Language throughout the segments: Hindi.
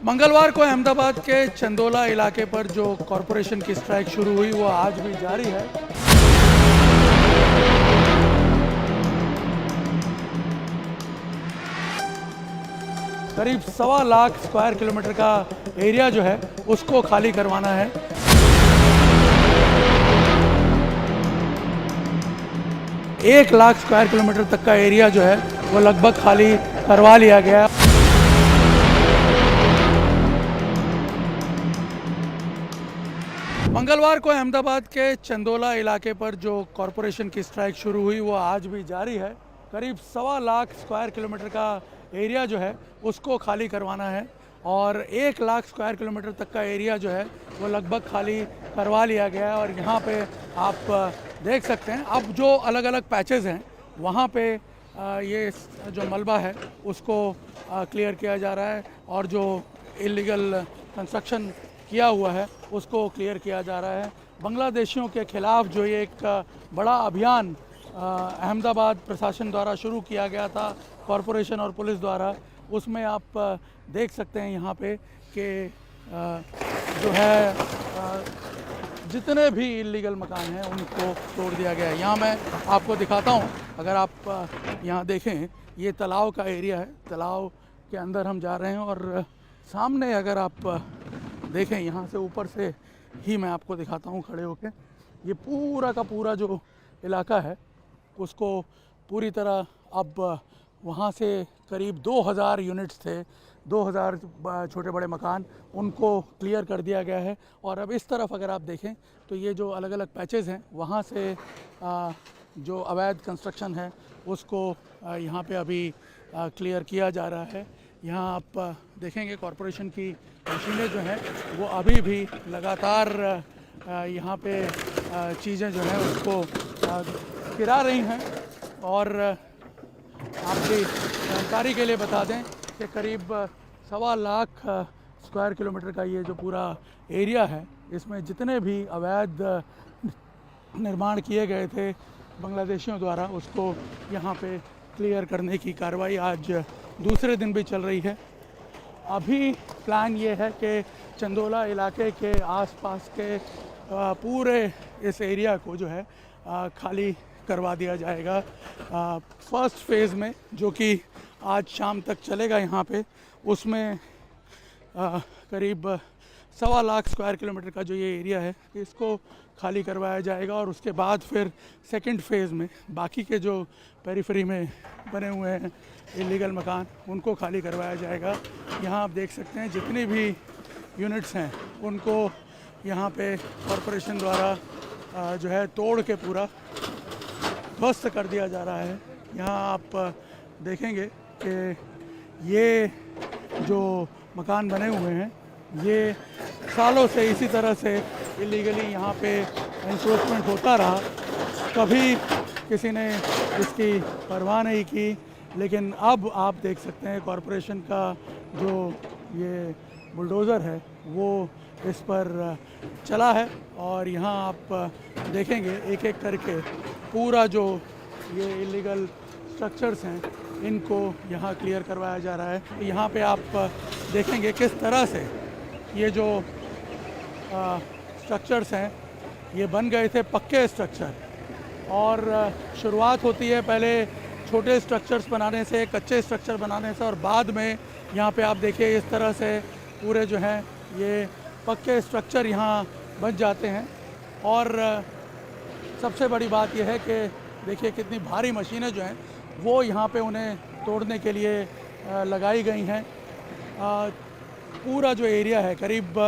मंगलवार को अहमदाबाद के चंदोला इलाके पर जो कॉरपोरेशन की स्ट्राइक शुरू हुई वो आज भी जारी है। करीब 1.25 स्क्वायर किलोमीटर का एरिया जो है उसको खाली करवाना है। एक लाख स्क्वायर किलोमीटर तक का एरिया जो है वो लगभग खाली करवा लिया गया। मंगलवार को अहमदाबाद के चंदोला इलाके पर जो कॉरपोरेशन की स्ट्राइक शुरू हुई वो आज भी जारी है। करीब 1.25 स्क्वायर किलोमीटर का एरिया जो है उसको खाली करवाना है और 1 लाख स्क्वायर किलोमीटर तक का एरिया जो है वो लगभग खाली करवा लिया गया है। और यहाँ पे आप देख सकते हैं अब जो अलग अलग पैचेस हैं वहाँ पे ये जो मलबा है उसको क्लियर किया जा रहा है और जो इलीगल कंस्ट्रक्शन किया हुआ है उसको क्लियर किया जा रहा है। बांग्लादेशियों के खिलाफ जो ये एक बड़ा अभियान अहमदाबाद प्रशासन द्वारा शुरू किया गया था कॉरपोरेशन और पुलिस द्वारा, उसमें आप देख सकते हैं यहाँ पे कि जो है जितने भी इलीगल मकान हैं उनको तोड़ दिया गया है। यहाँ मैं आपको दिखाता हूँ, अगर आप यहाँ देखें ये तालाब का एरिया है, तालाब के अंदर हम जा रहे हैं और सामने अगर आप देखें यहाँ से ऊपर से ही मैं आपको दिखाता हूँ खड़े होके, ये पूरा का पूरा जो इलाका है उसको पूरी तरह अब वहाँ से करीब 2000 यूनिट्स थे, 2000 छोटे बड़े मकान, उनको क्लियर कर दिया गया है। और अब इस तरफ अगर आप देखें तो ये जो अलग अलग पैचेस हैं वहाँ से जो अवैध कंस्ट्रक्शन है उसको यहाँ पे अभी क्लियर किया जा रहा है। यहाँ आप देखेंगे कॉरपोरेशन की मशीनें जो हैं वो अभी भी लगातार यहाँ पे चीज़ें जो हैं उसको गिरा रही हैं। और आपकी जानकारी के लिए बता दें कि करीब 1.25 लाख स्क्वायर किलोमीटर का ये जो पूरा एरिया है इसमें जितने भी अवैध निर्माण किए गए थे बांग्लादेशियों द्वारा उसको यहाँ पे क्लियर करने की कार्रवाई आज दूसरे दिन भी चल रही है। अभी प्लान ये है कि चंदोला इलाके के आसपास के पूरे इस एरिया को जो है खाली करवा दिया जाएगा फर्स्ट फेज़ में, जो कि आज शाम तक चलेगा। यहाँ पे उसमें करीब 1.25 लाख स्क्वायर किलोमीटर का जो ये एरिया है इसको खाली करवाया जाएगा और उसके बाद फिर सेकंड फेज़ में बाकी के जो पेरिफेरी में बने हुए हैं इलीगल मकान उनको खाली करवाया जाएगा। यहाँ आप देख सकते हैं जितनी भी यूनिट्स हैं उनको यहाँ पे कॉरपोरेशन द्वारा जो है तोड़ के पूरा ध्वस्त कर दिया जा रहा है। यहाँ आप देखेंगे कि ये जो मकान बने हुए हैं ये सालों से इसी तरह से इलीगली यहाँ पे एनक्रोचमेंट होता रहा, कभी किसी ने इसकी परवाह नहीं की। लेकिन अब आप देख सकते हैं कॉरपोरेशन का जो ये बुलडोज़र है वो इस पर चला है और यहाँ आप देखेंगे एक एक करके पूरा जो ये इलीगल स्ट्रक्चर्स हैं इनको यहाँ क्लियर करवाया जा रहा है। यहाँ पे आप देखेंगे किस तरह से ये जो स्ट्रक्चर्स हैं ये बन गए थे पक्के स्ट्रक्चर, और शुरुआत होती है पहले छोटे स्ट्रक्चर्स बनाने से, कच्चे स्ट्रक्चर बनाने से, और बाद में यहाँ पे आप देखिए इस तरह से पूरे जो हैं ये पक्के स्ट्रक्चर यहाँ बन जाते हैं। और सबसे बड़ी बात यह है कि देखिए कितनी भारी मशीनें जो हैं वो यहाँ पे उन्हें तोड़ने के लिए लगाई गई हैं। पूरा जो एरिया है करीब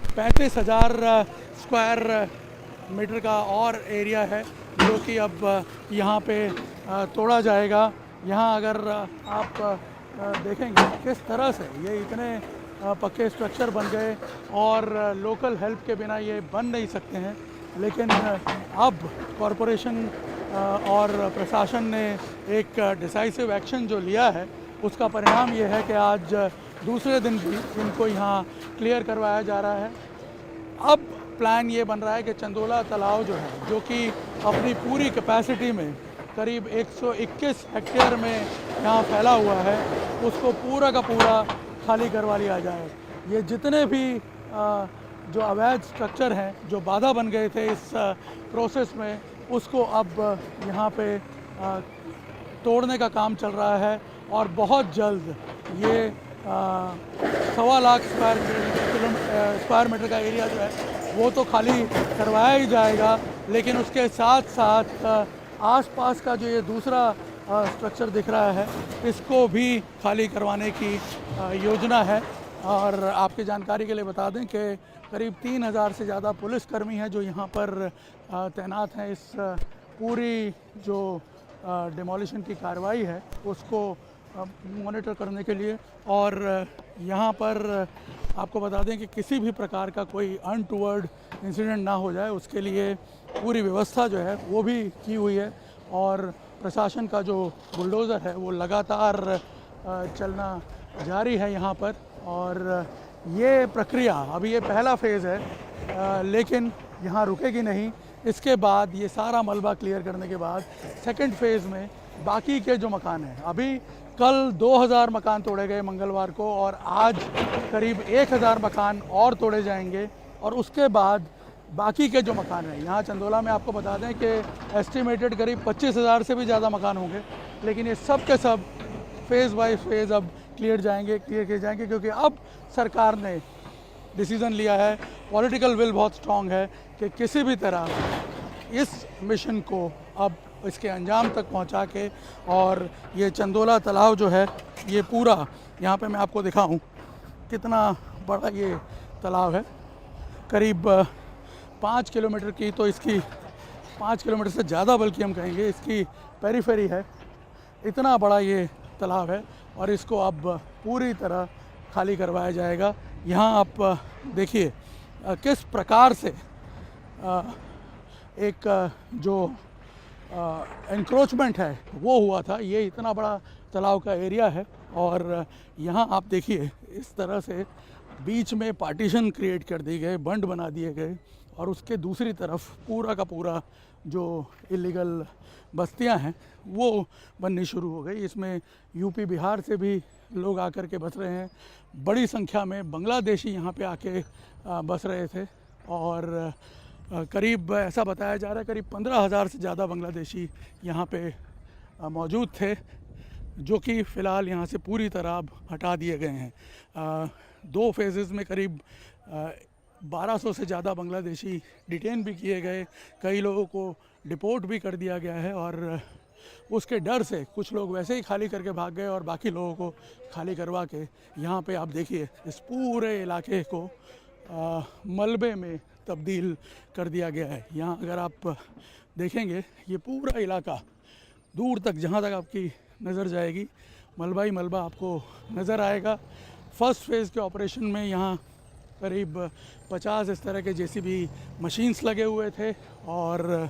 35,000 स्क्वायर मीटर का और एरिया है जो कि अब यहाँ पे तोड़ा जाएगा। यहाँ अगर आप देखेंगे किस तरह से ये इतने पक्के स्ट्रक्चर बन गए और लोकल हेल्प के बिना ये बन नहीं सकते हैं, लेकिन अब कॉरपोरेशन और प्रशासन ने एक डिसाइसिव एक्शन जो लिया है उसका परिणाम ये है कि आज दूसरे दिन भी इनको यहाँ क्लियर करवाया जा रहा है। अब प्लान ये बन रहा है कि चंदोला तालाब जो है, जो कि अपनी पूरी कैपेसिटी में करीब 121 हेक्टेयर में यहाँ फैला हुआ है, उसको पूरा का पूरा खाली करवा लिया जाए। ये जितने भी जो अवैध स्ट्रक्चर हैं जो बाधा बन गए थे इस प्रोसेस में, उसको अब यहाँ पे तोड़ने का काम चल रहा है और बहुत जल्द ये 1.25 लाख स्क्वायर मीटर का एरिया जो है वो तो खाली करवाया ही जाएगा, लेकिन उसके साथ साथ आसपास का जो ये दूसरा स्ट्रक्चर दिख रहा है इसको भी खाली करवाने की योजना है। और आपकी जानकारी के लिए बता दें कि करीब 3000 से ज़्यादा पुलिसकर्मी हैं जो यहाँ पर तैनात हैं इस पूरी जो डिमोलिशन की कार्रवाई है उसको मॉनिटर करने के लिए। और यहाँ पर आपको बता दें कि किसी भी प्रकार का कोई अनटूवर्ड इंसिडेंट ना हो जाए उसके लिए पूरी व्यवस्था जो है वो भी की हुई है। और प्रशासन का जो बुलडोज़र है वो लगातार चलना जारी है यहाँ पर। और ये प्रक्रिया अभी ये पहला फ़ेज़ है, लेकिन यहाँ रुकेगी नहीं। इसके बाद ये सारा मलबा क्लियर करने के बाद सेकंड फ़ेज़ में बाकी के जो मकान हैं, अभी कल 2000 मकान तोड़े गए मंगलवार को और आज करीब 1000 मकान और तोड़े जाएंगे। और उसके बाद बाकी के जो मकान हैं यहाँ चंदोला में आपको बता दें कि एस्टिमेटेड करीब 25,000 से भी ज़्यादा मकान होंगे, लेकिन ये सब के सब फेज़ बाय फेज़ अब क्लियर किए जाएंगे क्योंकि अब सरकार ने डिसीज़न लिया है, पॉलिटिकल विल बहुत स्ट्रॉन्ग है कि किसी भी तरह इस मिशन को अब इसके अंजाम तक पहुंचा के, और ये चंदोला तालाब जो है ये पूरा यहाँ पे मैं आपको दिखाऊं कितना बड़ा ये तालाब है, करीब 5 किलोमीटर की, तो इसकी 5 किलोमीटर से ज़्यादा बल्कि हम कहेंगे इसकी पेरीफेरी है, इतना बड़ा ये तालाब है और इसको अब पूरी तरह खाली करवाया जाएगा। यहाँ आप देखिए किस प्रकार से एक जो एंक्रोचमेंट है वो हुआ था। ये इतना बड़ा तालाब का एरिया है और यहाँ आप देखिए इस तरह से बीच में पार्टीशन क्रिएट कर दी गए, बंड बना दिए गए और उसके दूसरी तरफ पूरा का पूरा जो इलीगल बस्तियां हैं वो बननी शुरू हो गई। इसमें यूपी बिहार से भी लोग आकर के बस रहे हैं, बड़ी संख्या में बांग्लादेशी यहाँ पे आके बस रहे थे और करीब ऐसा बताया जा रहा है करीब 15,000 से ज़्यादा बांग्लादेशी यहाँ पे मौजूद थे, जो कि फ़िलहाल यहाँ से पूरी तरह अब हटा दिए गए हैं। 2 फेजेज़ में करीब 1200 से ज़्यादा बांग्लादेशी डिटेन भी किए गए, कई लोगों को डिपोर्ट भी कर दिया गया है और उसके डर से कुछ लोग वैसे ही खाली करके भाग गए और बाकी लोगों को खाली करवा के यहाँ पे आप देखिए इस पूरे इलाके को मलबे में तब्दील कर दिया गया है। यहाँ अगर आप देखेंगे ये पूरा इलाका दूर तक, जहाँ तक आपकी नज़र जाएगी, मलबा ही मलबा आपको नज़र आएगा। फर्स्ट फेज़ के ऑपरेशन में यहाँ करीब 50 इस तरह के जेसीबी मशीन्स लगे हुए थे और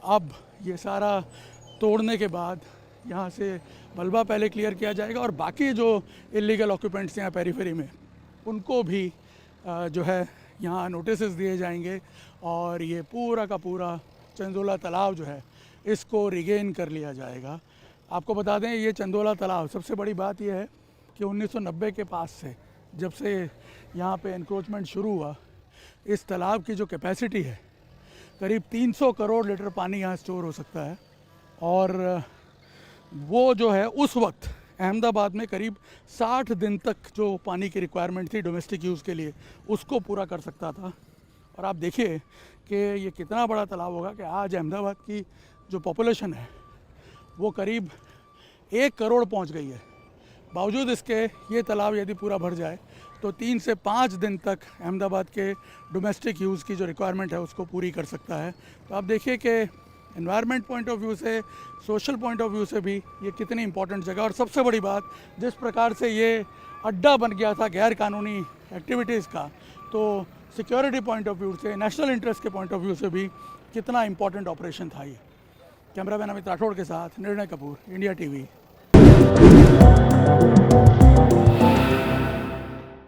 अब ये सारा तोड़ने के बाद यहाँ से मलबा पहले क्लियर किया जाएगा और बाकी जो इलीगल ऑक्यूपेंट्स यहाँ पेरीफेरी में उनको भी जो है यहाँ नोटिसेस दिए जाएंगे और ये पूरा का पूरा चंदोला तालाब जो है इसको रिगेन कर लिया जाएगा। आपको बता दें ये चंदोला तालाब, सबसे बड़ी बात यह है कि 1990 के पास से जब से यहाँ पे एनक्रोचमेंट शुरू हुआ, इस तालाब की जो कैपेसिटी है करीब 300 करोड़ लीटर पानी यहाँ स्टोर हो सकता है और वो जो है उस वक्त अहमदाबाद में करीब 60 दिन तक जो पानी की रिक्वायरमेंट थी डोमेस्टिक यूज़ के लिए उसको पूरा कर सकता था। और आप देखिए कि ये कितना बड़ा तालाब होगा कि आज अहमदाबाद की जो पॉपुलेशन है वो करीब 1 करोड़ पहुंच गई है। बावजूद इसके ये तालाब यदि पूरा भर जाए तो 3 से 5 दिन तक अहमदाबाद के डोमेस्टिक यूज़ की जो रिक्वायरमेंट है उसको पूरी कर सकता है। तो आप देखिए कि एनवायरनमेंट पॉइंट ऑफ व्यू से, सोशल पॉइंट ऑफ व्यू से भी ये कितनी इंपॉर्टेंट जगह, और सबसे बड़ी बात जिस प्रकार से ये अड्डा बन गया था गैर कानूनी एक्टिविटीज़ का, तो सिक्योरिटी पॉइंट ऑफ व्यू से, नेशनल इंटरेस्ट के पॉइंट ऑफ व्यू से भी कितना इंपॉर्टेंट ऑपरेशन था ये। कैमरामैन अमित राठौड़ के साथ निर्णय कपूर, इंडिया टीवी।